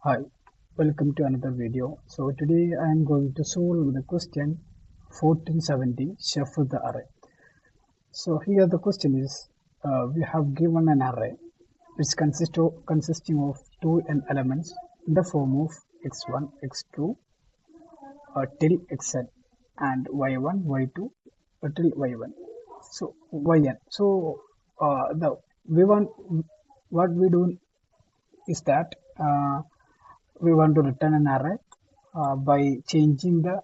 Hi, welcome to another video. So today I am going to solve the question 1470 shuffle the array. So here the question is we have given an array which consisting of two n elements in the form of x1, x2 till xn and y1, y2 till yn. So yn. So the we want what we do is that we want to return an array by changing the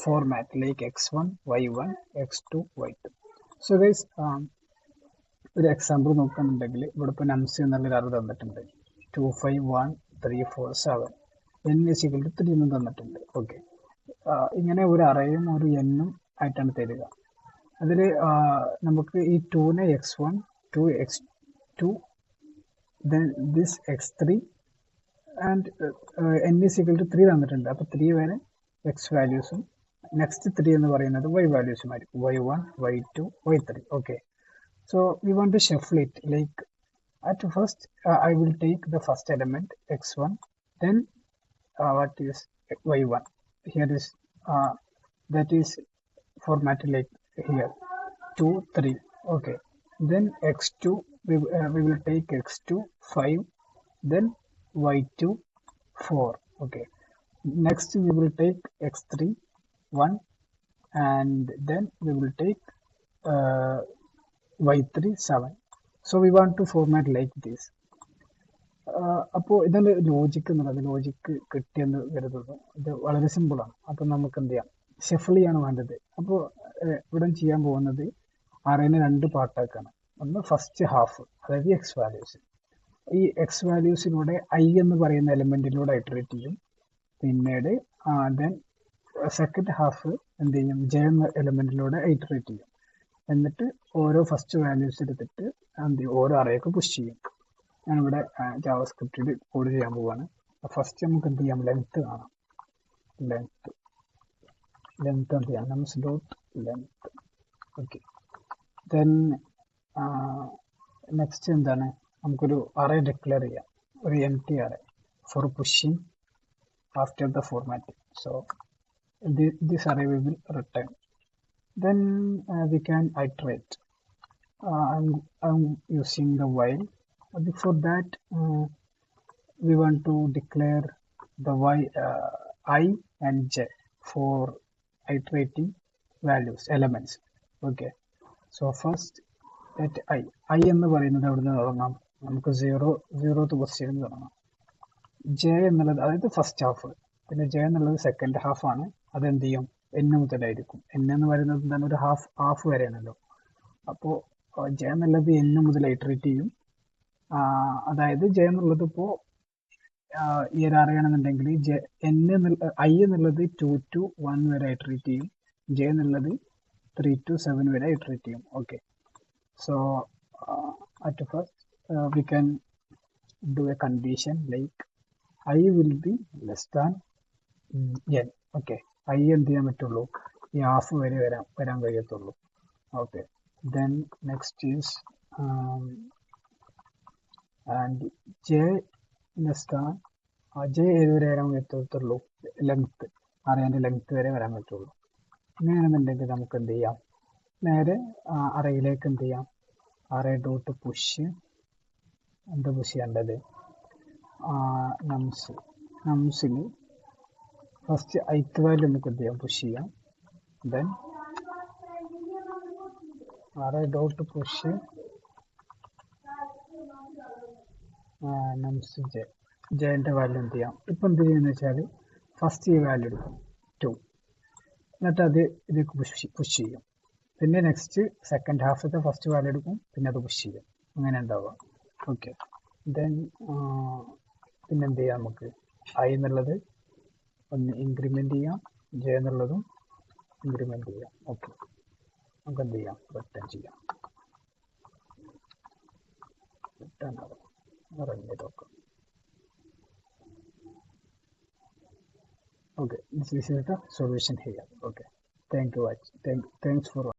format like x1, y1, x2, y2. So guys, ഒരു example നോക്കുകയാണെന്നുണ്ടെങ്കിൽ ഇവിടെ ഇപ്പോൾ നംസ് എന്നുള്ളൊരു അറിവ് തന്നിട്ടുണ്ട് 251 3 4 7 n = 3 എന്നും തന്നിട്ടുണ്ട്. Okay, ഇങ്ങനെ ഒരു അറേയും ഒരു എന്നും ആയിട്ടാണ് തരിക. അതിൽ നമുക്ക് ഈ 2നെ x1, 2 x2, then this x3 and n = 3 തന്നിട്ടുണ്ട്. അപ്പോൾ 3 വരെ എക്സ് വാല്യൂസും നെക്സ്റ്റ് 3 എന്ന് പറയുന്നത് y വാല്യൂസും ആയിരിക്കും, y1, y2, y3. Okay, so we want to shuffle it like at first I will take the first element x1, then what is y1. Here is that is formatted like here 2 3. Okay, then x2 we will take x2 5, then y2 4. Okay, next we will take x3 1, and then we will take y3 7. So we want to format like this. അപ്പോൾ ഇതിൻ്റെ logic എന്നുള്ളത് logic കിട്ടിയെന്ന് കരുതുന്നു. ഇത് വളരെ സിമ്പിളാണ്. അപ്പം നമുക്ക് എന്ത് ചെയ്യാം, ഷഫിൾ ചെയ്യാണ് വേണ്ടത്. അപ്പോൾ ഇവിടെ ചെയ്യാൻ പോകുന്നത് അറേനെ 2 പാർട്ടാക്കാണ്. ഒന്ന് ഫസ്റ്റ് ഹാഫ്, അതായത് എക്സ് വാല്യൂസ്. ഈ എക്സ് വാല്യൂസിലൂടെ ഐ എന്ന് പറയുന്ന എലിമെന്റിലൂടെ ഇറ്ററേറ്റ് ചെയ്യും. പിന്നീട് ദെൻ സെക്കൻഡ് ഹാഫ് എന്ത് ചെയ്യും, ജെ എന്ന എലിമെന്റിലൂടെ ഇറ്ററേറ്റ് ചെയ്യും. എന്നിട്ട് ഓരോ ഫസ്റ്റ് വാല്യൂസ് എടുത്തിട്ട് എന്ത് ചെയ്യും, ഓരോ അറേക്ക് പുഷ് ചെയ്യും. ഞാനിവിടെ ജാവാസ്ക്രിപ്റ്റിൽ കോഡ് ചെയ്യാൻ പോവാണ്. ഫസ്റ്റ് നമുക്ക് എന്ത് ചെയ്യാം, ലെങ്ത് കാണാം. ലെങ്ത് എന്ത് ചെയ്യാം, nums dot length. Okay, then next എന്താണ്, നമുക്കൊരു അറേ ഡിക്ലെയർ ചെയ്യാം, ഒരു empty array for pushing after the formatting. So this array we will return. Then we can iterate. I'm using the while. Before that we want to declare the I and j for iterating values elements. Okay, so first let I എന്ന് പറയുന്നത് എവിടെ നിന്ന് തുടങ്ങാം, നമുക്ക് 0th പൊസിഷനിൽ തുടങ്ങാം. J എന്നുള്ളത് അതായത് ഫസ്റ്റ് ഹാഫ്, പിന്നെ ജെ എന്നുള്ളത് സെക്കൻഡ് ഹാഫ് ആണ്. അതെന്ത് ചെയ്യും, n മുതലായിരിക്കും. n എന്ന് പറയുന്നത് എന്താണ്, ഒരു ഹാഫ് വരെയാണല്ലോ. അപ്പോൾ ജെ എന്നുള്ളത് n മുതൽ ഇറ്ററേറ്റ് ചെയ്യും. അതായത് ജെ എന്നുള്ളത് ഇപ്പോൾ ഈ ഒരു അറിയണമെന്നുണ്ടെങ്കിൽ ഐ എന്നുള്ളത് 2 to 1 വരെ ഇറ്ററേറ്റ് ചെയ്യും. ജെ എന്നുള്ളത് 3 to 7 വരെ ഇറ്ററേറ്റ് ചെയ്യും. Okay, so at first we can do a condition like I will be less than n. Okay, i എന്ത് ചെയ്യാൻ പറ്റുള്ളൂ, ഈ ഹാഫ് വരെ വരാൻ കഴിയത്തുള്ളൂ. Okay, then next is and j less than j ഏത് വരെ വരാൻ പറ്റത്തുള്ളൂ, ലെങ്ത്, അറേൻ്റെ ലെങ്ത് വരെ വരാൻ പറ്റുള്ളൂ. അങ്ങനെയാണെന്നുണ്ടെങ്കിൽ നമുക്ക് എന്ത് ചെയ്യാം, നേരെ അറേയിലേക്ക് എന്ത് ചെയ്യാം, അറേ ഡോട്ട് പുഷ്. എന്താ പുഷ് ചെയ്യേണ്ടത്, നംസിൽ ഫസ്റ്റ് ith വാല്യൂ നമുക്ക് എന്ത് ചെയ്യാം, പുഷ് ചെയ്യാം. Then array dot push നംസ് ജെൻ്റെ value എന്ത് ചെയ്യാം. ഇപ്പം എന്ത് ചെയ്യുന്നത് വെച്ചാൽ ഫസ്റ്റ് ഈ വാല്യൂ എടുക്കും 2, എന്നിട്ട് അത് ഇതിലേക്ക് പുഷ് ചെയ്യും. പിന്നെ നെക്സ്റ്റ് സെക്കൻഡ് ഹാഫത്തെ ഫസ്റ്റ് വാല്യൂ എടുക്കും, പിന്നെ അത് പുഷ് ചെയ്യും. അങ്ങനെ ഉണ്ടാവുക. ഓക്കെ, ദെൻ പിന്നെ എന്ത് ചെയ്യാം, നമുക്ക് ഐ എന്നുള്ളത് ഒന്ന് ഇൻക്രിമെൻ്റ് ചെയ്യാം, ജെ എന്നുള്ളതും ഇൻക്രിമെൻ്റ് ചെയ്യാം. ഓക്കെ, നമുക്ക് എന്ത് ചെയ്യാം, റിട്ടേൺ ചെയ്യാം. റിട്ടേൺ ആവും, റൺ ചെയ്ത് നോക്കാം. Okay, this is the solution here. Okay, thanks for watching. Thanks for watching.